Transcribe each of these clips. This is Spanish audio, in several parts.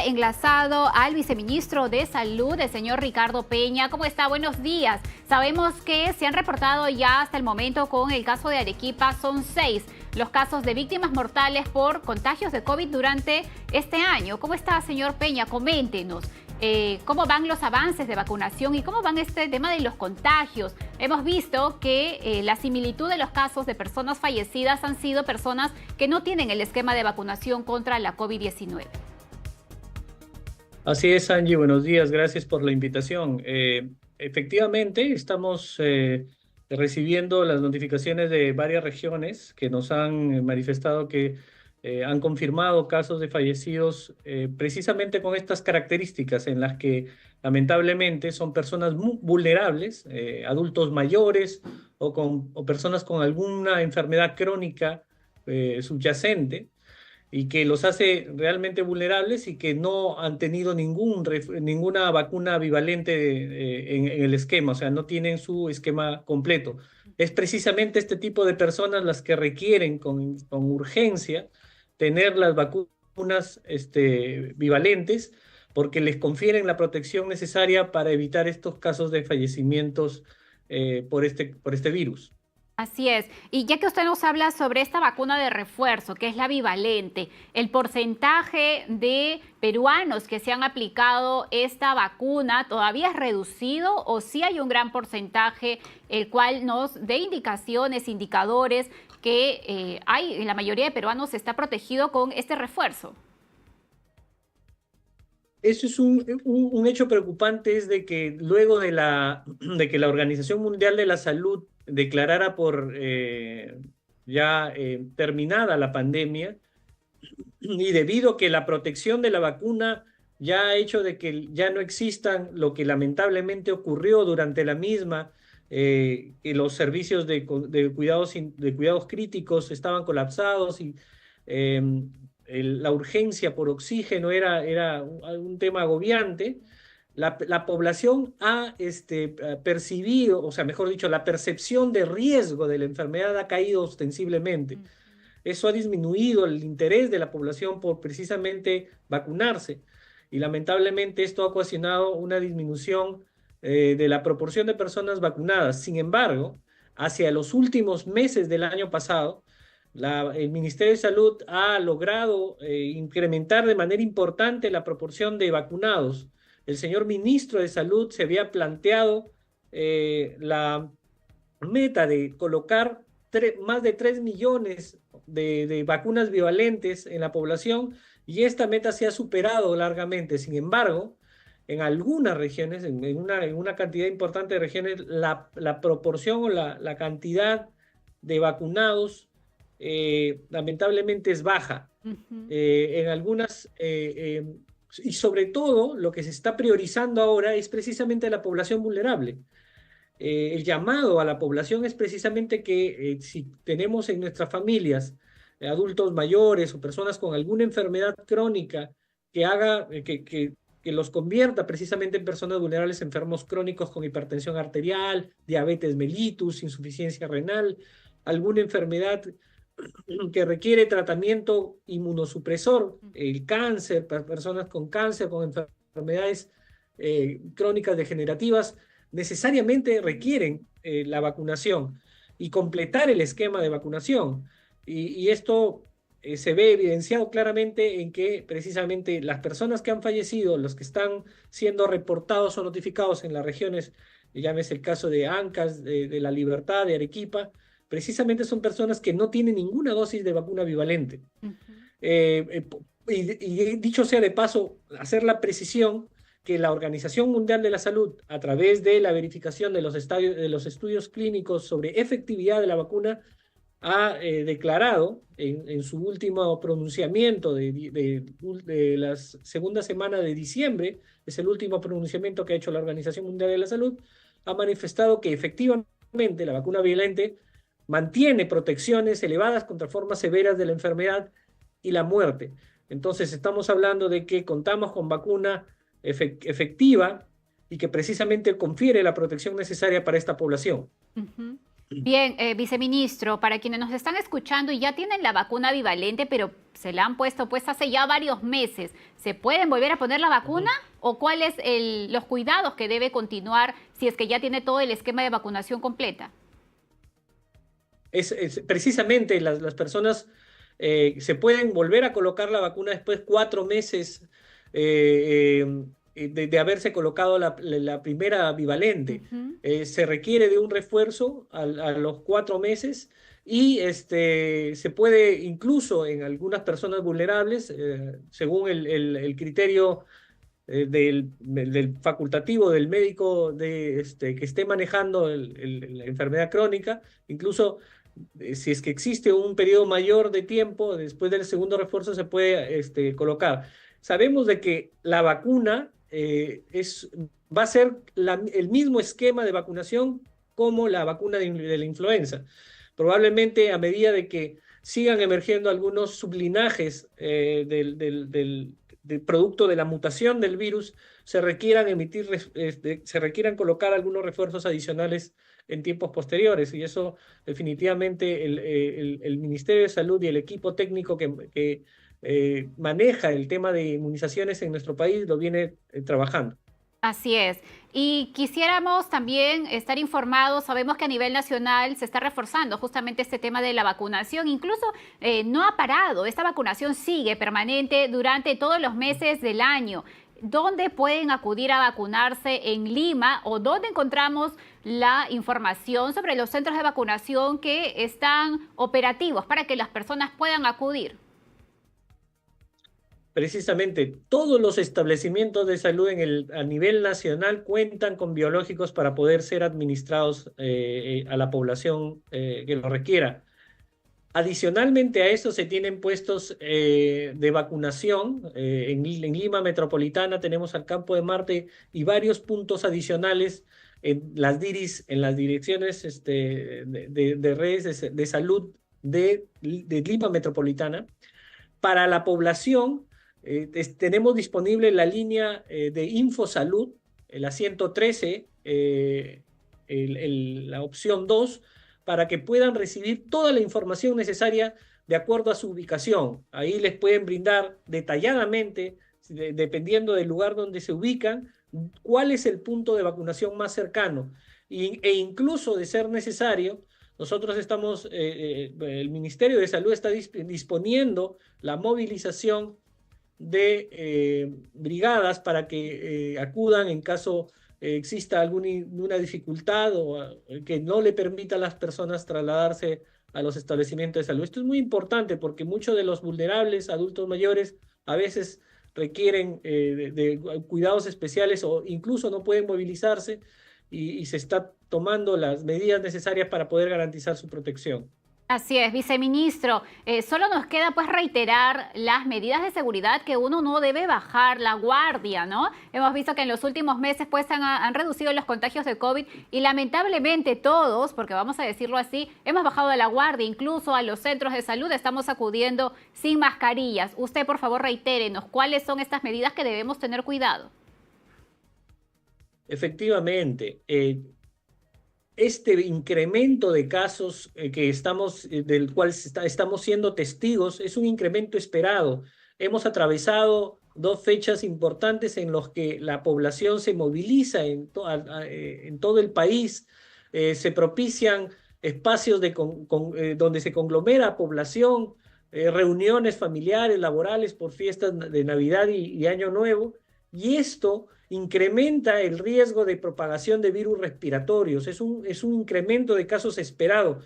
enlazado al viceministro de Salud, el señor Ricardo Peña. ¿Cómo está? Buenos días. Sabemos que se han reportado ya hasta el momento con el caso de Arequipa, son 6 los casos de víctimas mortales por contagios de COVID durante este año. ¿Cómo está, señor Peña? Coméntenos. ¿Cómo van los avances de vacunación y cómo van este tema de los contagios? Hemos visto que la similitud de los casos de personas fallecidas han sido personas que no tienen el esquema de vacunación contra la COVID-19. Así es, Angie, buenos días, gracias por la invitación. Efectivamente, estamos recibiendo las notificaciones de varias regiones que nos han manifestado que han confirmado casos de fallecidos precisamente con estas características en las que lamentablemente son personas muy vulnerables, adultos mayores o personas con alguna enfermedad crónica subyacente, y que los hace realmente vulnerables y que no han tenido ninguna vacuna bivalente en el esquema, o sea, no tienen su esquema completo. Es precisamente este tipo de personas las que requieren con urgencia tener las vacunas bivalentes, porque les confieren la protección necesaria para evitar estos casos de fallecimientos por este virus. Así es. Y ya que usted nos habla sobre esta vacuna de refuerzo, que es la bivalente, ¿el porcentaje de peruanos que se han aplicado esta vacuna todavía es reducido o sí hay un gran porcentaje el cual nos dé indicaciones, indicadores que la mayoría de peruanos está protegido con este refuerzo? Eso es un hecho preocupante, es de que luego de que la Organización Mundial de la Salud declarara por terminada la pandemia, y debido a que la protección de la vacuna ya ha hecho de que ya no existan lo que lamentablemente ocurrió durante la misma, que los servicios de cuidados críticos estaban colapsados y la urgencia por oxígeno era un tema agobiante. La población ha percibido, o sea, mejor dicho, la percepción de riesgo de la enfermedad ha caído ostensiblemente. Eso ha disminuido el interés de la población por precisamente vacunarse. Y lamentablemente esto ha ocasionado una disminución de la proporción de personas vacunadas. Sin embargo, hacia los últimos meses del año pasado, el Ministerio de Salud ha logrado incrementar de manera importante la proporción de vacunados. El señor ministro de Salud se había planteado la meta de colocar más de 3 millones de vacunas bivalentes en la población, y esta meta se ha superado largamente. Sin embargo, en algunas regiones, en una cantidad importante de regiones, la proporción o la cantidad de vacunados lamentablemente es baja. En algunas, y sobre todo lo que se está priorizando ahora es precisamente la población vulnerable. El llamado a la población es precisamente que si tenemos en nuestras familias adultos mayores o personas con alguna enfermedad crónica que haga que los convierta precisamente en personas vulnerables, enfermos crónicos con hipertensión arterial, diabetes mellitus, insuficiencia renal, alguna enfermedad que requiere tratamiento inmunosupresor, el cáncer, personas con cáncer, con enfermedades crónicas degenerativas, necesariamente requieren la vacunación y completar el esquema de vacunación. Y esto se ve evidenciado claramente en que precisamente las personas que han fallecido, los que están siendo reportados o notificados en las regiones, llámese el caso de Ancash, de La Libertad, de Arequipa, precisamente son personas que no tienen ninguna dosis de vacuna bivalente. Y dicho sea de paso, hacer la precisión que la Organización Mundial de la Salud, a través de la verificación de los estudios clínicos sobre efectividad de la vacuna, ha declarado en su último pronunciamiento de la segunda semana de diciembre, es el último pronunciamiento que ha hecho la Organización Mundial de la Salud, ha manifestado que efectivamente la vacuna bivalente mantiene protecciones elevadas contra formas severas de la enfermedad y la muerte. Entonces estamos hablando de que contamos con vacuna efectiva y que precisamente confiere la protección necesaria para esta población. Bien, viceministro, para quienes nos están escuchando y ya tienen la vacuna bivalente, pero se la han puesto pues hace ya varios meses, ¿se pueden volver a poner la vacuna? ¿O cuáles los cuidados que debe continuar si es que ya tiene todo el esquema de vacunación completa? Precisamente las personas se pueden volver a colocar la vacuna después de 4 meses de haberse colocado la primera bivalente. Ujú. Se requiere de un refuerzo a los 4 meses y se puede incluso en algunas personas vulnerables, según el criterio del facultativo del médico que esté manejando la enfermedad crónica, incluso si es que existe un periodo mayor de tiempo, después del segundo refuerzo se puede colocar. Sabemos de que la vacuna va a ser el mismo esquema de vacunación como la vacuna de la influenza. Probablemente a medida de que sigan emergiendo algunos sublinajes del producto de la mutación del virus, se requieran se requieran colocar algunos refuerzos adicionales en tiempos posteriores. Y eso definitivamente el Ministerio de Salud y el equipo técnico que maneja el tema de inmunizaciones en nuestro país lo viene trabajando. Así es. Y quisiéramos también estar informados, sabemos que a nivel nacional se está reforzando justamente este tema de la vacunación, incluso no ha parado, esta vacunación sigue permanente durante todos los meses del año. ¿Dónde pueden acudir a vacunarse en Lima o dónde encontramos la información sobre los centros de vacunación que están operativos para que las personas puedan acudir? Precisamente, todos los establecimientos de salud a nivel nacional cuentan con biológicos para poder ser administrados a la población que lo requiera. Adicionalmente a eso se tienen puestos de vacunación. En Lima Metropolitana tenemos al Campo de Marte y varios puntos adicionales en las DIRIS, en las direcciones de redes de salud de Lima Metropolitana. Para la población, tenemos disponible la línea de InfoSalud, la 113, la opción 2, para que puedan recibir toda la información necesaria de acuerdo a su ubicación. Ahí les pueden brindar detalladamente, dependiendo del lugar donde se ubican, cuál es el punto de vacunación más cercano. E incluso, de ser necesario, nosotros el Ministerio de Salud está disponiendo la movilización de brigadas para que acudan en caso exista alguna dificultad o que no le permita a las personas trasladarse a los establecimientos de salud. Esto es muy importante porque muchos de los vulnerables, adultos mayores, a veces requieren de cuidados especiales o incluso no pueden movilizarse y se está tomando las medidas necesarias para poder garantizar su protección. Así es, viceministro. Solo nos queda pues reiterar las medidas de seguridad que uno no debe bajar la guardia, ¿no? Hemos visto que en los últimos meses pues han reducido los contagios de COVID y lamentablemente todos, porque vamos a decirlo así, hemos bajado la guardia, incluso a los centros de salud estamos acudiendo sin mascarillas. Usted por favor reitérenos, ¿cuáles son estas medidas que debemos tener cuidado? Efectivamente, este incremento de casos del cual estamos siendo testigos es un incremento esperado. Hemos atravesado 2 fechas importantes en las que la población se moviliza en todo el país. Se propician espacios donde se conglomera población, reuniones familiares, laborales por fiestas de Navidad y Año Nuevo. Y esto incrementa el riesgo de propagación de virus respiratorios. Es un incremento de casos esperado.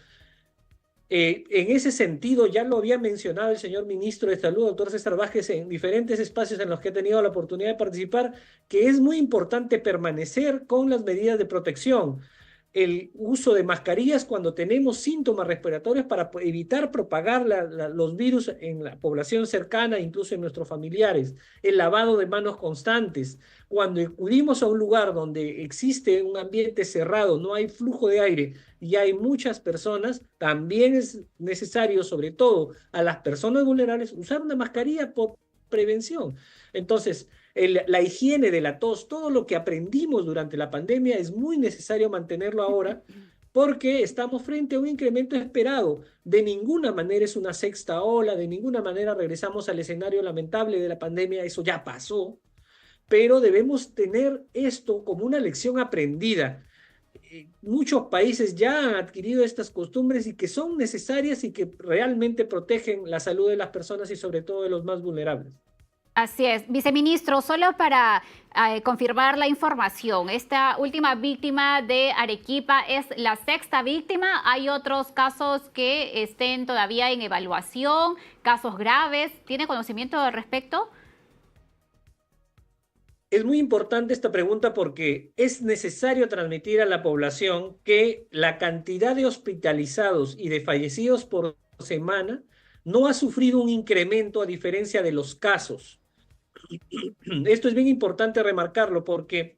En ese sentido, ya lo había mencionado el señor ministro de Salud, doctor César Vázquez, en diferentes espacios en los que he tenido la oportunidad de participar, que es muy importante permanecer con las medidas de protección. El uso de mascarillas cuando tenemos síntomas respiratorios para evitar propagar los virus en la población cercana, incluso en nuestros familiares. El lavado de manos constantes. Cuando acudimos a un lugar donde existe un ambiente cerrado, no hay flujo de aire y hay muchas personas, también es necesario, sobre todo a las personas vulnerables, usar una mascarilla por prevención. Entonces, la higiene de la tos, todo lo que aprendimos durante la pandemia es muy necesario mantenerlo ahora porque estamos frente a un incremento esperado. De ninguna manera es una sexta ola, de ninguna manera regresamos al escenario lamentable de la pandemia, eso ya pasó, pero debemos tener esto como una lección aprendida. Muchos países ya han adquirido estas costumbres y que son necesarias y que realmente protegen la salud de las personas y sobre todo de los más vulnerables. Así es. Viceministro, solo para confirmar la información, esta última víctima de Arequipa es la sexta víctima. ¿Hay otros casos que estén todavía en evaluación, casos graves? ¿Tiene conocimiento al respecto? Es muy importante esta pregunta porque es necesario transmitir a la población que la cantidad de hospitalizados y de fallecidos por semana no ha sufrido un incremento a diferencia de los casos. Esto es bien importante remarcarlo porque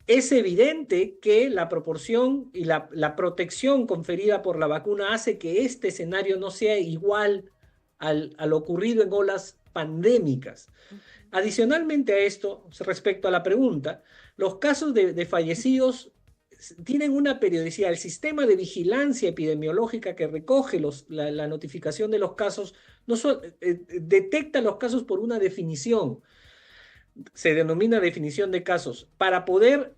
es evidente que la proporción y la protección conferida por la vacuna hace que este escenario no sea igual al ocurrido en olas pandémicas. Adicionalmente a esto, respecto a la pregunta, los casos de fallecidos tienen una periodicidad. El sistema de vigilancia epidemiológica que recoge la notificación de los casos detecta los casos por una definición. Se denomina definición de casos. Para poder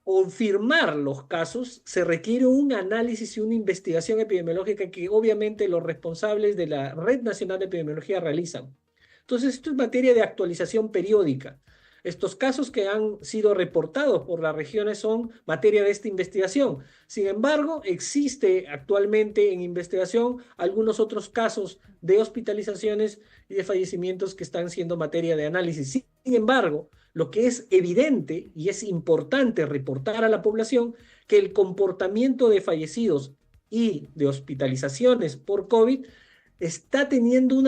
confirmar los casos, se requiere un análisis y una investigación epidemiológica que obviamente los responsables de la Red Nacional de Epidemiología realizan. Entonces, esto es materia de actualización periódica. Estos casos que han sido reportados por las regiones son materia de esta investigación. Sin embargo, existe actualmente en investigación algunos otros casos de hospitalizaciones y de fallecimientos que están siendo materia de análisis. Sin embargo, lo que es evidente y es importante reportar a la población que el comportamiento de fallecidos y de hospitalizaciones por COVID está teniendo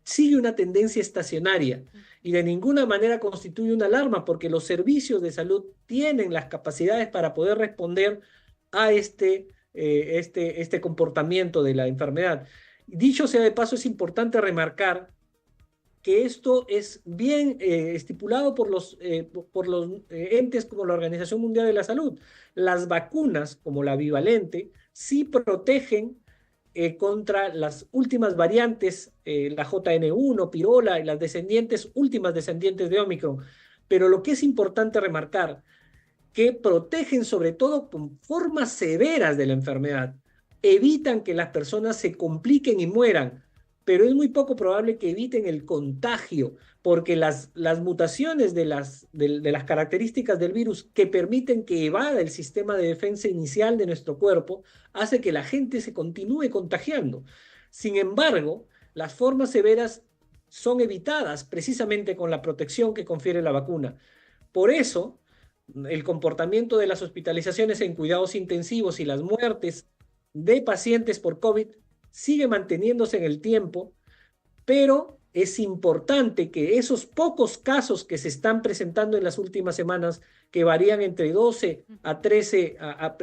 sigue una tendencia estacionaria y de ninguna manera constituye una alarma porque los servicios de salud tienen las capacidades para poder responder a este comportamiento de la enfermedad. Dicho sea de paso, es importante remarcar que esto es bien estipulado por los entes como la Organización Mundial de la Salud. Las vacunas, como la bivalente, sí protegen contra las últimas variantes, la JN1, Pirola y las últimas descendientes de Omicron. Pero lo que es importante remarcar, que protegen sobre todo con formas severas de la enfermedad, evitan que las personas se compliquen y mueran, pero es muy poco probable que eviten el contagio, porque las mutaciones de las características del virus que permiten que evada el sistema de defensa inicial de nuestro cuerpo, hace que la gente se continúe contagiando. Sin embargo, las formas severas son evitadas precisamente con la protección que confiere la vacuna. Por eso, el comportamiento de las hospitalizaciones en cuidados intensivos y las muertes de pacientes por COVID sigue manteniéndose en el tiempo, pero es importante que esos pocos casos que se están presentando en las últimas semanas, que varían entre 12 a 13,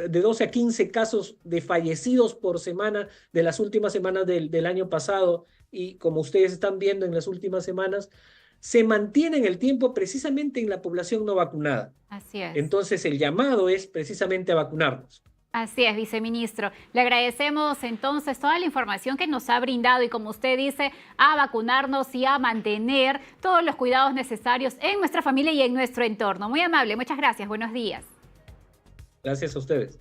de 12 a 15 casos de fallecidos por semana de las últimas semanas del año pasado, y como ustedes están viendo en las últimas semanas, se mantiene en el tiempo precisamente en la población no vacunada. Así es. Entonces, el llamado es precisamente a vacunarnos. Así es, viceministro. Le agradecemos entonces toda la información que nos ha brindado y, como usted dice, a vacunarnos y a mantener todos los cuidados necesarios en nuestra familia y en nuestro entorno. Muy amable, muchas gracias. Buenos días. Gracias a ustedes.